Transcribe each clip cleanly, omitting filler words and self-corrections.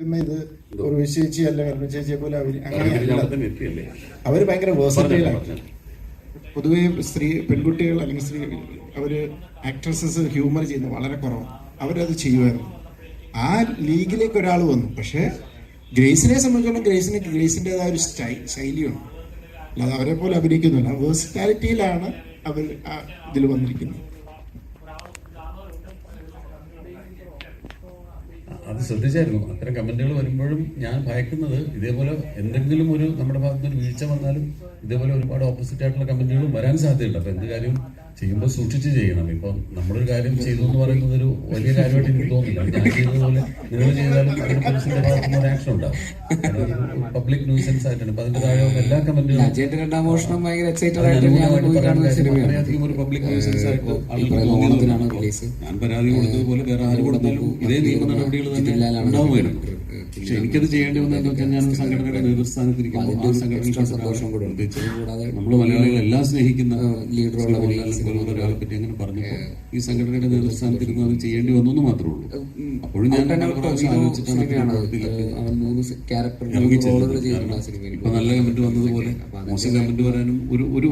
ഇത് ഒരു ചേച്ചി അല്ല കർമ്മ ചേച്ചിയെ പോലെ അവര് ഭയങ്കര വേഴ്സറ്റൈലാണ്. പൊതുവെ പെൺകുട്ടികൾ അല്ലെങ്കിൽ അവര് ആക്ട്രസസ് ഹ്യൂമർ ചെയ്യുന്നത് വളരെ കുറവാണ്. അവരത് ചെയ്യുമായിരുന്നു. ആ ലീഗിലേക്ക് ഒരാൾ വന്നു. പക്ഷെ ഗ്രേസിനെ സംബന്ധിച്ചോളം ഗ്രേസിൻ്റെതായ ഒരു ശൈലിയുണ്ട്. അല്ലാതെ അവരെ പോലെ അഭിനയിക്കുന്നില്ല. വേഴ്സറ്റാലിറ്റിയിലാണ് അവർ ഇതിൽ വന്നിരിക്കുന്നത്. അത് ശ്രദ്ധിച്ചായിരുന്നു. അത്തരം കമന്റുകൾ വരുമ്പോഴും ഞാൻ ഭയക്കുന്നത് ഇതേപോലെ എന്തെങ്കിലും ഒരു നമ്മുടെ ഭാഗത്ത് ഒരു വീഴ്ച വന്നാലും ഇതേപോലെ ഒരുപാട് ഓപ്പോസിറ്റ് ആയിട്ടുള്ള കമന്റുകളും വരാൻ സാധ്യതയുണ്ട്. അപ്പൊ എന്ത് കാര്യം ചെയ്യുമ്പോൾ സൂക്ഷിച്ച് ചെയ്യണം. ഇപ്പൊ നമ്മളൊരു കാര്യം ചെയ്തു എന്ന് പറയുന്നത് ഒരു വലിയ കാര്യമായിട്ട് എനിക്ക് തോന്നുന്നില്ല. ഞാൻ ചെയ്തതുപോലെ നിങ്ങൾ ചെയ്താലും അതിന് പോലീസിന്റെ ഭാഗത്തുനിന്ന് ഒരു ആക്ഷൻ ഉണ്ടാവും. പബ്ലിക് ന്യൂസൻസ് ആയിട്ടാണ്. അപ്പൊ അതിന്റെ താഴെ എല്ലാ കമന്റുകളും വളരെയധികം ഒരു പബ്ലിക് ന്യൂസൻസ് ആയിട്ട് ആളുകൾ തോന്നിയതാണ്. ഞാൻ പരാതി കൊടുത്തതുപോലെ വേറെ ആര് കൊടുത്താലും ഇതേ നിയമ നടപടികൾ തന്നെ ഉണ്ടാവുമായിരുന്നു. പക്ഷെ എനിക്കത് ചെയ്യേണ്ടി വന്നതെന്ന് വെച്ചാൽ ഞാൻ സംഘടനയുടെ നേതൃസ്ഥാനത്തിരിക്കുമ്പോൾ ആ സംഘടനയുടെ സന്തോഷം കൂടെ പ്രത്യേകിച്ച് നമ്മൾ മലയാളികൾ എല്ലാം സ്നേഹിക്കുന്ന ലീഡറുള്ള ഒരാളെ പറ്റി അങ്ങനെ പറഞ്ഞപ്പോൾ ഈ സംഘടനയുടെ നേതൃസ്ഥാനത്തിരുന്ന് അത് ചെയ്യേണ്ടി വന്നു എന്ന് മാത്രമേ ഉള്ളൂ. അപ്പോഴും ഞാൻ ആലോചിച്ചിട്ടാണ് ഇപ്പൊ നല്ല കമന്റ് വന്നതുപോലെ മോശം കമന്റ് പറയാനും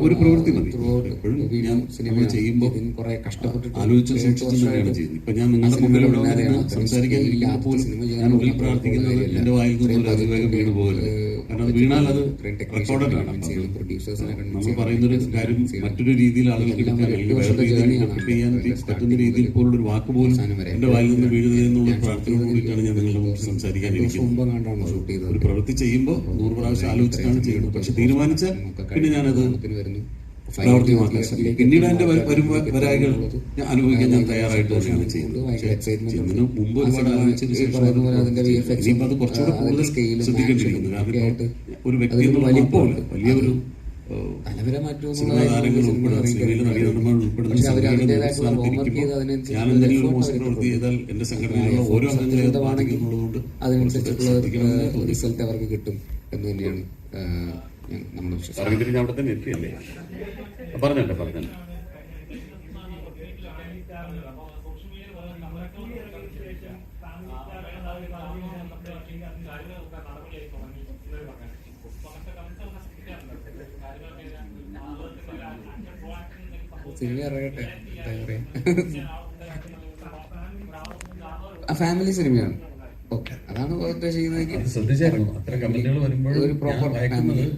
ഒരു പ്രവൃത്തി മതി. എപ്പോഴും ഞാൻ സിനിമ ചെയ്യുമ്പോൾ കുറെ കഷ്ടപ്പെട്ട് ആലോചിച്ച് സൂക്ഷിച്ചു തന്നെയാണ് ചെയ്യുന്നത്. ഇപ്പൊ ഞാൻ നിങ്ങളുടെ മുമ്പിൽ സംസാരിക്കാൻ പോലും ഞാൻ ഉള്ളിൽ പ്രാർത്ഥിക്കുന്നത് എന്റെ വായിൽ നിന്നും ഒരു അതിവേഗം വീണ് പോകരുത്. കാരണം അത് വീണാൽ അത് റെക്കോർഡഡ് ആണ്. നമ്മൾ പറയുന്നൊരു കാര്യം മറ്റൊരു രീതിയിൽ ആളുകൾക്ക് എടുക്കാൻ അല്ലെങ്കിൽ വേറെ ചെയ്യാൻ പറ്റുന്ന രീതിയിൽ പോലുള്ളൊരു വാക്ക് പോലും എന്റെ വായിൽ നിന്ന് വീഴുന്നത് എന്നുള്ള പ്രാർത്ഥനയോട് കൂടിയിട്ടാണ് ഞാൻ നിങ്ങളുടെ മുമ്പിൽ സംസാരിക്കാനിരിക്കുന്നത്. ഒരു പ്രവൃത്തി ചെയ്യുമ്പോൾ 100 പ്രാവശ്യം ആലോചിച്ചിട്ടാണ് ചെയ്യുന്നത്. പക്ഷെ തീരുമാനിച്ചാൽ പിന്നെ ഞാനത് പ്രാവർത്തികമാക്കാൻ ശ്രമിക്കും. പിന്നീട് എന്റെ വരായികൾ ഞാൻ അനുഭവിക്കാൻ ഞാൻ തയ്യാറായിട്ട് തന്നെയാണ് ചെയ്യുന്നത്. മുമ്പ് ഒരുപാട് ആലോചിച്ചതിന് ശേഷം ഇനിയിപ്പോൾ അത് കുറച്ചുകൂടെ കൂടുതൽ ശ്രദ്ധിക്കേണ്ടിയിരിക്കുന്നു. കാരണം ഒരു വ്യക്തി എന്നുള്ള മാത്രമല്ല, വലിയൊരു സിനിമാ താരങ്ങൾ ഉൾപ്പെടെ സിനിമയിലെ നടീനടന്മാർ ഉൾപ്പെടുന്ന സംഘടനയിലിരിക്കുമ്പോൾ ഞാൻ എന്തെങ്കിലും ഒരു മോശം പ്രവൃത്തി ചെയ്താൽ എന്റെ സംഘടനയിലുള്ള ഓരോ അംഗങ്ങളെ ബാധിക്കുന്നുള്ളതുകൊണ്ട് റിസൾട്ട് അവർക്ക് കിട്ടും എന്ന് തന്നെയാണ് നമ്മുടെ വിശ്വാസം. അവിടെ തന്നെ എത്തിയല്ലേ പറഞ്ഞല്ലേ. സിനിമ ഇറങ്ങട്ടെ. ഫാമിലി സിനിമയാണ്. ഓക്കെ, അതാണ് ചെയ്യുന്നത്. ശ്രദ്ധിച്ചായിരുന്നു. അത്തരം കമന്റുകൾ വരുമ്പോഴും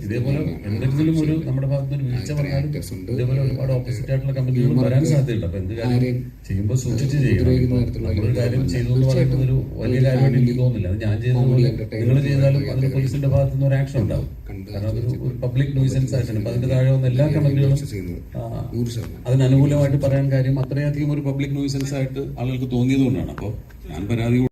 ഇതേപോലെ എന്തെങ്കിലും ഒരു നമ്മുടെ ഭാഗത്ത് ഒരു വീഴ്ച വന്നാലും ഇതേപോലെ ഒരുപാട് ഓപ്പോസിറ്റ് ആയിട്ടുള്ള കമന്റുകൾ വരാൻ സാധ്യതയുണ്ട്. അപ്പൊ എന്ത് കാര്യം ചെയ്യുമ്പോൾ സൂക്ഷിച്ച് ചെയ്യണം. നമ്മളൊരു കാര്യം ചെയ്തു എന്ന് പറയുന്നത് ഒരു വലിയ കാര്യമായിട്ട് എനിക്ക് തോന്നുന്നില്ല. അത് ഞാൻ ചെയ്തതുപോലെ നിങ്ങൾ ചെയ്താലും അതിന് പോലീസിന്റെ ഭാഗത്തുനിന്ന് ഒരു ആക്ഷൻ ഉണ്ടാവും. കാരണം അതൊരു പബ്ലിക് ന്യൂസൻസ് ആയിട്ടാണ്. അപ്പൊ അതിന്റെ താഴെ വന്ന എല്ലാ കമന്റുകളും അതിനനുകൂലമായിട്ട് പറയാൻ കാര്യം അത്രയധികം ഒരു പബ്ലിക് ന്യൂസൻസ് ആയിട്ട് ആളുകൾക്ക് തോന്നിയതുകൊണ്ടാണ്. അപ്പോൾ ഞാൻ പരാതി